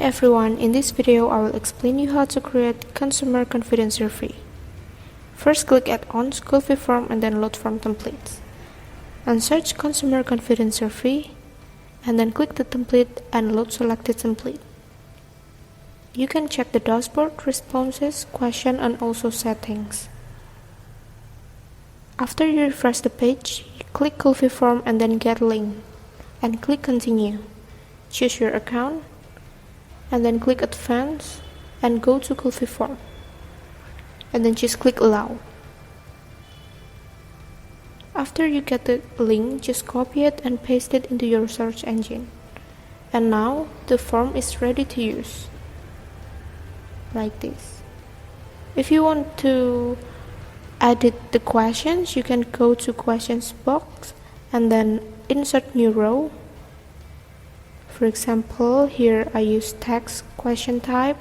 everyone, in this video I will explain you how to create consumer confidence survey. First click at on Schoolfee form and then load form templates. And search consumer confidence survey and then click the template and load selected template. You can check the dashboard, responses, question and also settings. After you refresh the page, click Schoolfee form and then get link and click continue. Choose your account and then click advance and go to Schoolfee form and then just click allow. After you get the link, just copy it and paste it into your search engine. And now the form is ready to use. Like this. If you want to edit the questions, you can go to questions box and then insert new row. For example, here I use text question type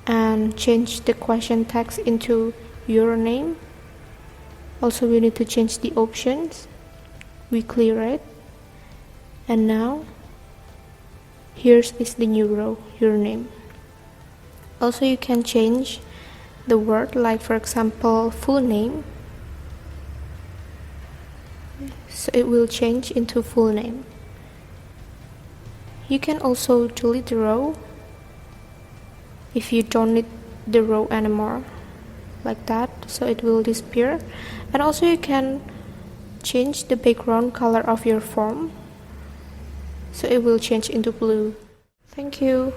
and change the question text into your name. Also we need to change the options. We clear it. And now here is the new row, your name. Also you can change the word, like for example full name. So it will change into full name. You can also delete the row if you don't need the row anymore, like that, so it will disappear. And also you can change the background color of your form, so it will change into blue. Thank you.